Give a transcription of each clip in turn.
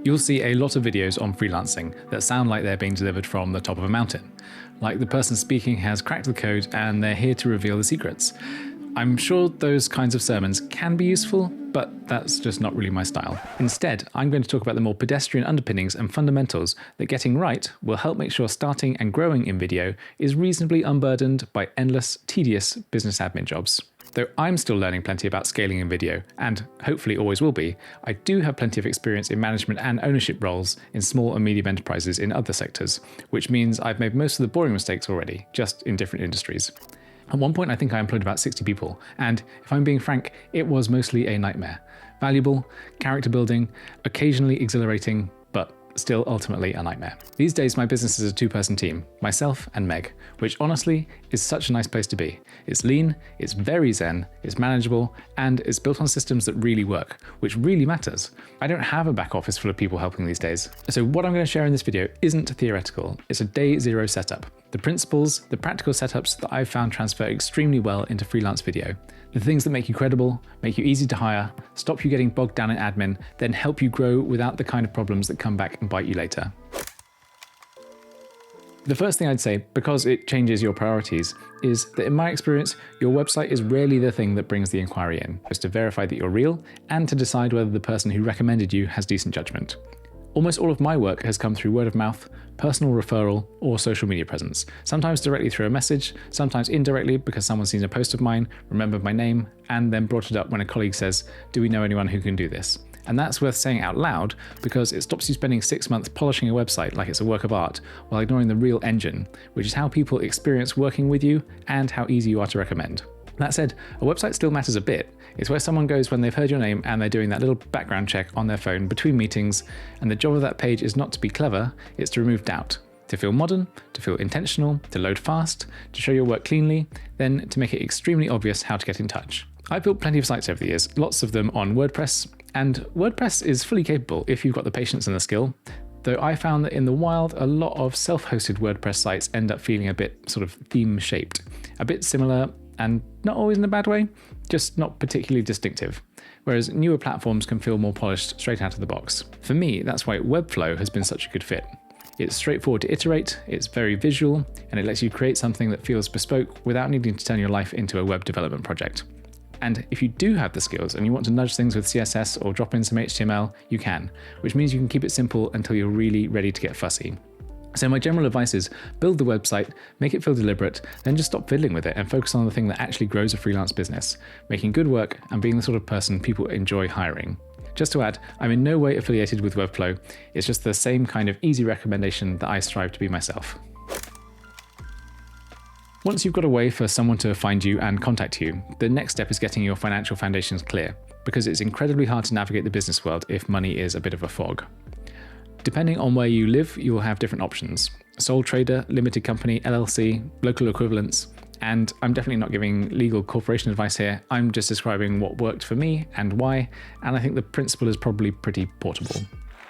You'll see a lot of videos on freelancing that sound like they're being delivered from the top of a mountain. Like the person speaking has cracked the code and they're here to reveal the secrets. I'm sure those kinds of sermons can be useful, but that's just not really my style. Instead, I'm going to talk about the more pedestrian underpinnings and fundamentals that getting right will help make sure starting and growing in video is reasonably unburdened by endless, tedious business admin jobs. Though I'm still learning plenty about scaling in video, and hopefully always will be, I do have plenty of experience in management and ownership roles in small and medium enterprises in other sectors, which means I've made most of the boring mistakes already, just in different industries. At one point, I think I employed about 60 people, and if I'm being frank, it was mostly a nightmare. Valuable, character building, occasionally exhilarating, but still ultimately a nightmare. These days, my business is a two-person team, myself and Meg, which honestly is such a nice place to be. It's lean, it's very zen, it's manageable, and it's built on systems that really work, which really matters. I don't have a back office full of people helping these days. So what I'm going to share in this video isn't theoretical, it's a day zero setup. The principles, the practical setups that I've found transfer extremely well into freelance video. The things that make you credible, make you easy to hire, stop you getting bogged down in admin, then help you grow without the kind of problems that come back and bite you later. The first thing I'd say, because it changes your priorities, is that in my experience, your website is rarely the thing that brings the inquiry in, just to verify that you're real and to decide whether the person who recommended you has decent judgment. Almost all of my work has come through word of mouth, personal referral, or social media presence, sometimes directly through a message, sometimes indirectly because someone's seen a post of mine, remembered my name, and then brought it up when a colleague says, "Do we know anyone who can do this?" And that's worth saying out loud because it stops you spending 6 months polishing a website like it's a work of art while ignoring the real engine, which is how people experience working with you and how easy you are to recommend. That said, a website still matters a bit. It's where someone goes when they've heard your name and they're doing that little background check on their phone between meetings, and the job of that page is not to be clever, it's to remove doubt, to feel modern, to feel intentional, to load fast, to show your work cleanly, then to make it extremely obvious how to get in touch. I've built plenty of sites over the years, lots of them on WordPress, and WordPress is fully capable if you've got the patience and the skill. Though I found that in the wild, a lot of self-hosted WordPress sites end up feeling a bit sort of theme-shaped, a bit similar, and not always in a bad way, just not particularly distinctive. Whereas newer platforms can feel more polished straight out of the box. For me, that's why Webflow has been such a good fit. It's straightforward to iterate, it's very visual, and it lets you create something that feels bespoke without needing to turn your life into a web development project. And if you do have the skills and you want to nudge things with CSS or drop in some HTML, you can, which means you can keep it simple until you're really ready to get fussy. So my general advice is build the website, make it feel deliberate, then just stop fiddling with it and focus on the thing that actually grows a freelance business, making good work and being the sort of person people enjoy hiring. Just to add, I'm in no way affiliated with Webflow, it's just the same kind of easy recommendation that I strive to be myself. Once you've got a way for someone to find you and contact you, the next step is getting your financial foundations clear, because it's incredibly hard to navigate the business world if money is a bit of a fog. Depending on where you live, you'll have different options. Sole trader, limited company, LLC, local equivalents, and I'm definitely not giving legal corporation advice here, I'm just describing what worked for me and why, and I think the principle is probably pretty portable.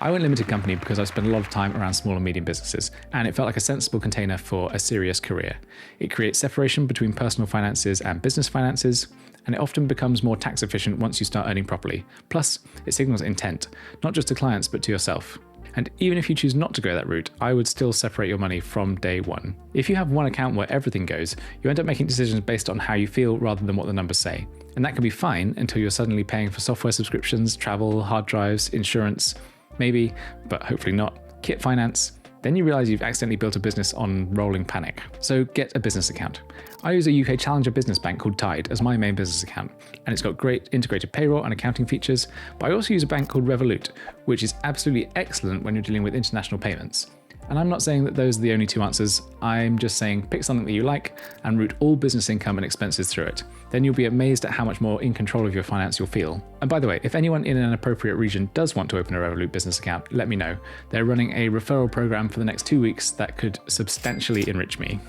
I went limited company because I've spent a lot of time around small and medium businesses, and it felt like a sensible container for a serious career. It creates separation between personal finances and business finances, and it often becomes more tax efficient once you start earning properly. Plus, it signals intent, not just to clients but to yourself. And even if you choose not to go that route, I would still separate your money from day one. If you have one account where everything goes, you end up making decisions based on how you feel rather than what the numbers say. And that can be fine until you're suddenly paying for software subscriptions, travel, hard drives, insurance, maybe, but hopefully not, kit finance. Then you realize you've accidentally built a business on rolling panic. So get a business account. I use a UK challenger business bank called Tide as my main business account, and it's got great integrated payroll and accounting features, but I also use a bank called Revolut, which is absolutely excellent when you're dealing with international payments. And I'm not saying that those are the only two answers, I'm just saying pick something that you like and route all business income and expenses through it. Then you'll be amazed at how much more in control of your finance you'll feel. And by the way, if anyone in an appropriate region does want to open a Revolut business account, let me know. They're running a referral program for the next 2 weeks that could substantially enrich me.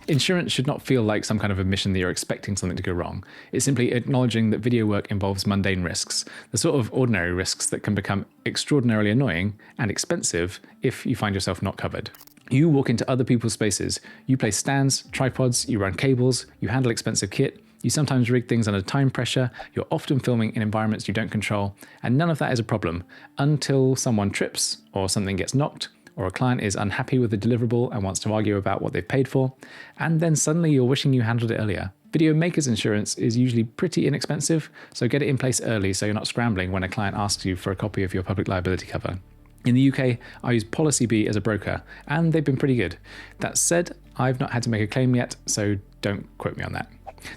Insurance should not feel like some kind of admission that you're expecting something to go wrong. It's simply acknowledging that video work involves mundane risks, the sort of ordinary risks that can become extraordinarily annoying and expensive if you find yourself not covered. You walk into other people's spaces, you place stands, tripods, you run cables, you handle expensive kit, You sometimes rig things under time pressure, you're often filming in environments you don't control, and none of that is a problem until someone trips, or something gets knocked, or a client is unhappy with the deliverable and wants to argue about what they've paid for, and then suddenly you're wishing you handled it earlier. Video maker's insurance is usually pretty inexpensive, so get it in place early so you're not scrambling when a client asks you for a copy of your public liability cover. In the UK, I use Policy B as a broker, and they've been pretty good. That said, I've not had to make a claim yet, so don't quote me on that.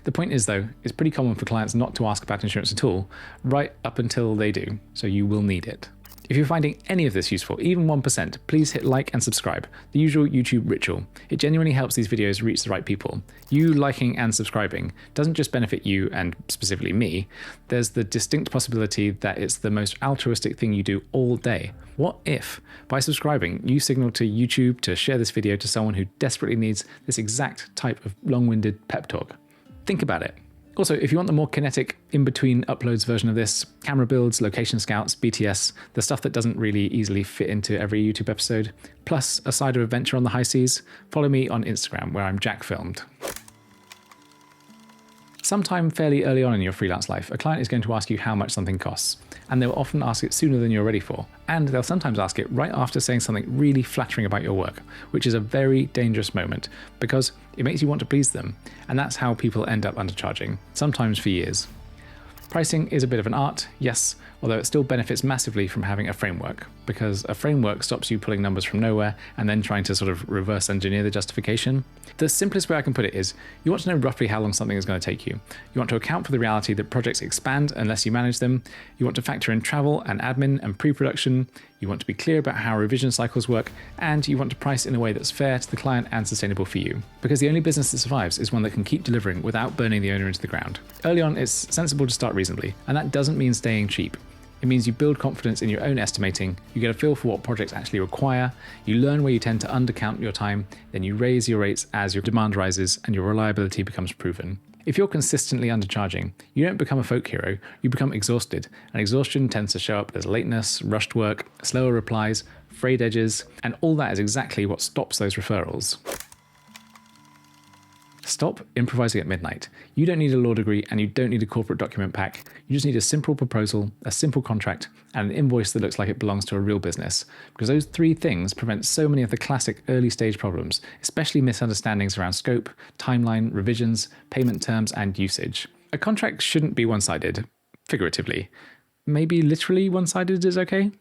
The point is though, it's pretty common for clients not to ask about insurance at all, right up until they do, so you will need it. If you're finding any of this useful, even 1%, please hit like and subscribe, the usual YouTube ritual. It genuinely helps these videos reach the right people. You liking and subscribing doesn't just benefit you and specifically me, there's the distinct possibility that it's the most altruistic thing you do all day. What if, by subscribing, you signal to YouTube to share this video to someone who desperately needs this exact type of long-winded pep talk? Think about it. Also, if you want the more kinetic, in-between uploads version of this, camera builds, location scouts, BTS, the stuff that doesn't really easily fit into every YouTube episode, plus a side of adventure on the high seas, follow me on Instagram, where I'm Jack Filmed. Sometime fairly early on in your freelance life, a client is going to ask you how much something costs, and they'll often ask it sooner than you're ready for, and they'll sometimes ask it right after saying something really flattering about your work, which is a very dangerous moment, because it makes you want to please them, and that's how people end up undercharging, sometimes for years. Pricing is a bit of an art, yes, although it still benefits massively from having a framework, because a framework stops you pulling numbers from nowhere and then trying to sort of reverse engineer the justification. The simplest way I can put it is, you want to know roughly how long something is going to take you. You want to account for the reality that projects expand unless you manage them. You want to factor in travel and admin and pre-production. You want to be clear about how revision cycles work, and you want to price in a way that's fair to the client and sustainable for you. Because the only business that survives is one that can keep delivering without burning the owner into the ground. Early on, it's sensible to start reasonably, and that doesn't mean staying cheap. It means you build confidence in your own estimating, you get a feel for what projects actually require, you learn where you tend to undercount your time, then you raise your rates as your demand rises and your reliability becomes proven. If you're consistently undercharging, you don't become a folk hero, you become exhausted, and exhaustion tends to show up as lateness, rushed work, slower replies, frayed edges, and all that is exactly what stops those referrals. Stop improvising at midnight. You don't need a law degree and you don't need a corporate document pack. You just need a simple proposal, a simple contract, and an invoice that looks like it belongs to a real business. Because those three things prevent so many of the classic early stage problems, especially misunderstandings around scope, timeline, revisions, payment terms, and usage. A contract shouldn't be one-sided, figuratively. Maybe literally one-sided is okay?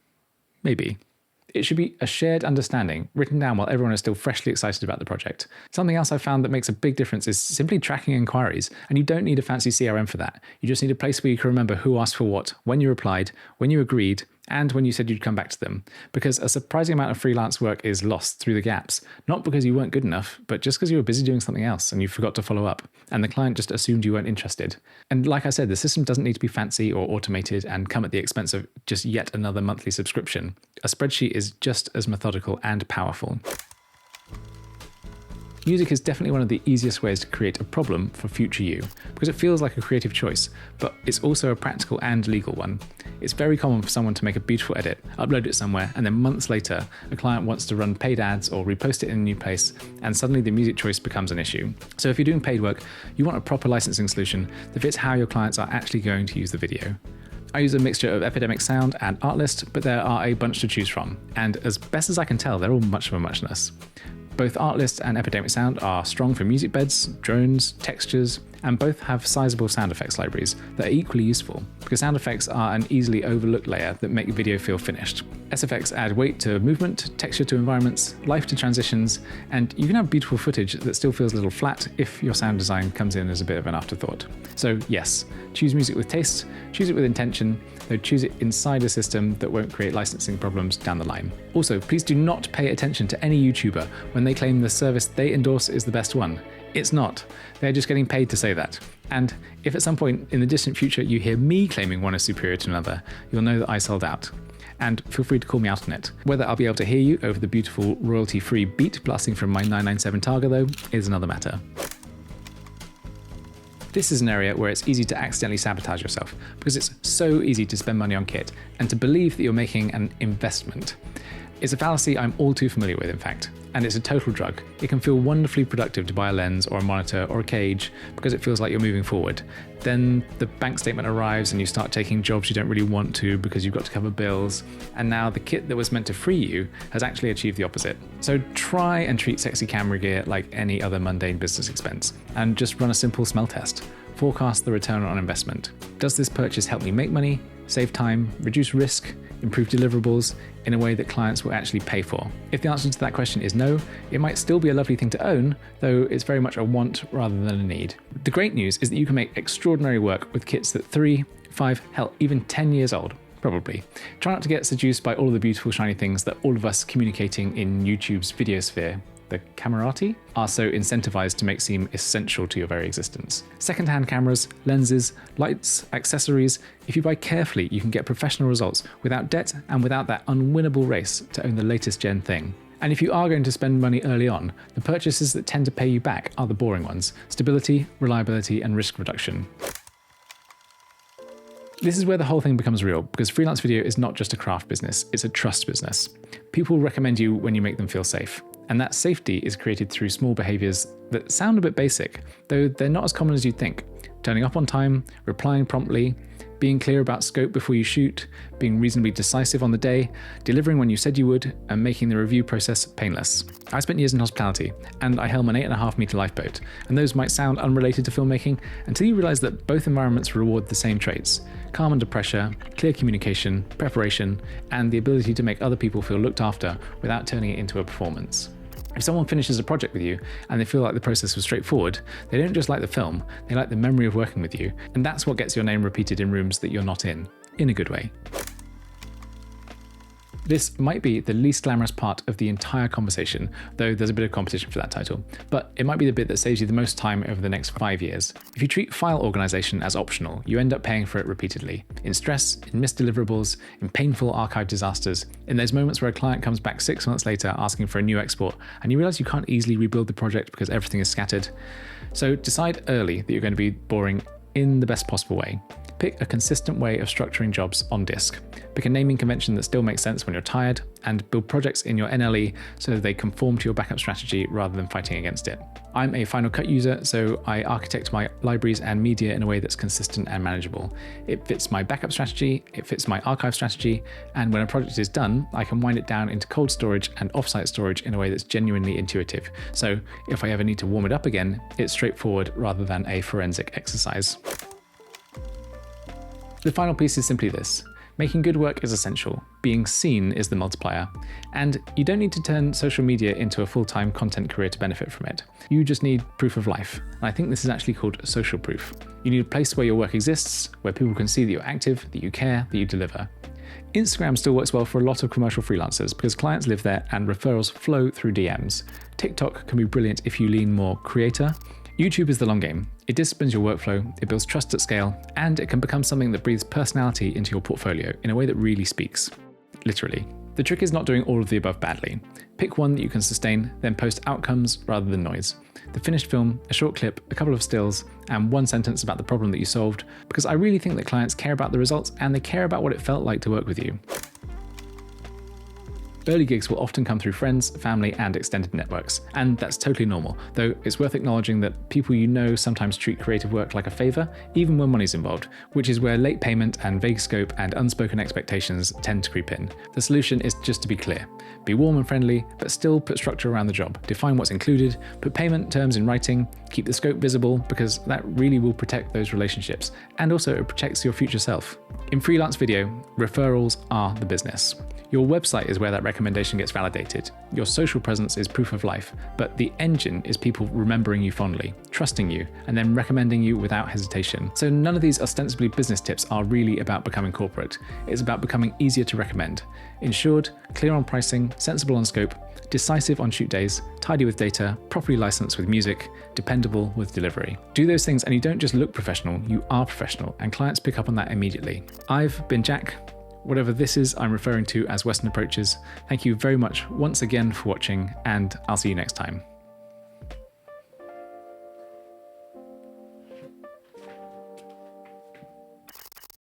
Maybe. It should be a shared understanding, written down while everyone is still freshly excited about the project. Something else I've found that makes a big difference is simply tracking inquiries, and you don't need a fancy CRM for that. You just need a place where you can remember who asked for what, when you replied, when you agreed, and when you said you'd come back to them. Because a surprising amount of freelance work is lost through the gaps, not because you weren't good enough, but just because you were busy doing something else and you forgot to follow up, and the client just assumed you weren't interested. And like I said, the system doesn't need to be fancy or automated and come at the expense of just yet another monthly subscription. A spreadsheet is just as methodical and powerful. Music is definitely one of the easiest ways to create a problem for future you, because it feels like a creative choice, but it's also a practical and legal one. It's very common for someone to make a beautiful edit, upload it somewhere, and then months later, a client wants to run paid ads or repost it in a new place, and suddenly the music choice becomes an issue. So if you're doing paid work, you want a proper licensing solution that fits how your clients are actually going to use the video. I use a mixture of Epidemic Sound and Artlist, but there are a bunch to choose from, and as best as I can tell, they're all much of a muchness. Both Artlist and Epidemic Sound are strong for music beds, drones, textures, and both have sizable sound effects libraries that are equally useful, because sound effects are an easily overlooked layer that make video feel finished. SFX add weight to movement, texture to environments, life to transitions, and you can have beautiful footage that still feels a little flat if your sound design comes in as a bit of an afterthought. So yes, choose music with taste, choose it with intention, though choose it inside a system that won't create licensing problems down the line. Also, please do not pay attention to any YouTuber when they claim the service they endorse is the best one. It's not. They're just getting paid to say that. And if at some point in the distant future you hear me claiming one is superior to another, you'll know that I sold out. And feel free to call me out on it. Whether I'll be able to hear you over the beautiful royalty-free beat blasting from my 997 Targa though, is another matter. This is an area where it's easy to accidentally sabotage yourself, because it's so easy to spend money on kit and to believe that you're making an investment. It's a fallacy I'm all too familiar with, in fact, and it's a total drug. It can feel wonderfully productive to buy a lens or a monitor or a cage because it feels like you're moving forward. Then the bank statement arrives and you start taking jobs you don't really want to because you've got to cover bills, and now the kit that was meant to free you has actually achieved the opposite. So try and treat sexy camera gear like any other mundane business expense, and just run a simple smell test. Forecast the return on investment. Does this purchase help me make money, save time, reduce risk, improve deliverables in a way that clients will actually pay for? If the answer to that question is no, it might still be a lovely thing to own, though it's very much a want rather than a need. The great news is that you can make extraordinary work with kits that 3, 5, hell, even 10 years old. Probably. Try not to get seduced by all of the beautiful shiny things that all of us communicating in YouTube's video sphere, the camerati, are so incentivized to make seem essential to your very existence. Secondhand cameras, lenses, lights, accessories, if you buy carefully, you can get professional results without debt and without that unwinnable race to own the latest gen thing. And if you are going to spend money early on, the purchases that tend to pay you back are the boring ones: stability, reliability, and risk reduction. This is where the whole thing becomes real, because freelance video is not just a craft business, it's a trust business. People recommend you when you make them feel safe. And that safety is created through small behaviors that sound a bit basic, though they're not as common as you'd think. Turning up on time, replying promptly, being clear about scope before you shoot, being reasonably decisive on the day, delivering when you said you would, and making the review process painless. I spent years in hospitality, and I helm an 8.5-meter lifeboat, and those might sound unrelated to filmmaking until you realize that both environments reward the same traits: calm under pressure, clear communication, preparation, and the ability to make other people feel looked after without turning it into a performance. If someone finishes a project with you and they feel like the process was straightforward, they don't just like the film, they like the memory of working with you. And that's what gets your name repeated in rooms that you're not in a good way. This might be the least glamorous part of the entire conversation, though there's a bit of competition for that title, but it might be the bit that saves you the most time over the next 5 years. If you treat file organization as optional, you end up paying for it repeatedly. In stress, in missed deliverables, in painful archive disasters, in those moments where a client comes back 6 months later asking for a new export, and you realize you can't easily rebuild the project because everything is scattered. So decide early that you're going to be boring in the best possible way. Pick a consistent way of structuring jobs on disk. Pick a naming convention that still makes sense when you're tired, and build projects in your NLE so that they conform to your backup strategy rather than fighting against it. I'm a Final Cut user, so I architect my libraries and media in a way that's consistent and manageable. It fits my backup strategy, it fits my archive strategy, and when a project is done, I can wind it down into cold storage and offsite storage in a way that's genuinely intuitive. So if I ever need to warm it up again, it's straightforward rather than a forensic exercise. The final piece is simply this: making good work is essential, being seen is the multiplier, and you don't need to turn social media into a full-time content career to benefit from it. You just need proof of life, and I think this is actually called social proof. You need a place where your work exists, where people can see that you're active, that you care, that you deliver. Instagram still works well for a lot of commercial freelancers because clients live there and referrals flow through DMs. TikTok can be brilliant if you lean more creator. YouTube is the long game. It disciplines your workflow, it builds trust at scale, and it can become something that breathes personality into your portfolio in a way that really speaks. Literally. The trick is not doing all of the above badly. Pick one that you can sustain, then post outcomes rather than noise. The finished film, a short clip, a couple of stills, and one sentence about the problem that you solved, because I really think that clients care about the results and they care about what it felt like to work with you. Early gigs will often come through friends, family, and extended networks, and that's totally normal, though it's worth acknowledging that people you know sometimes treat creative work like a favour, even when money's involved, which is where late payment and vague scope and unspoken expectations tend to creep in. The solution is just to be clear. Be warm and friendly, but still put structure around the job. Define what's included, put payment terms in writing, keep the scope visible, because that really will protect those relationships, and also it protects your future self. In freelance video, referrals are the business. Your website is where that recommendation gets validated. Your social presence is proof of life, but the engine is people remembering you fondly, trusting you, and then recommending you without hesitation. So none of these ostensibly business tips are really about becoming corporate. It's about becoming easier to recommend. Insured, clear on pricing, sensible on scope, decisive on shoot days, tidy with data, properly licensed with music, dependable with delivery. Do those things and you don't just look professional, you are professional, and clients pick up on that immediately. I've been Jack. Whatever this is, I'm referring to as Western approaches. Thank you very much once again for watching, and I'll see you next time.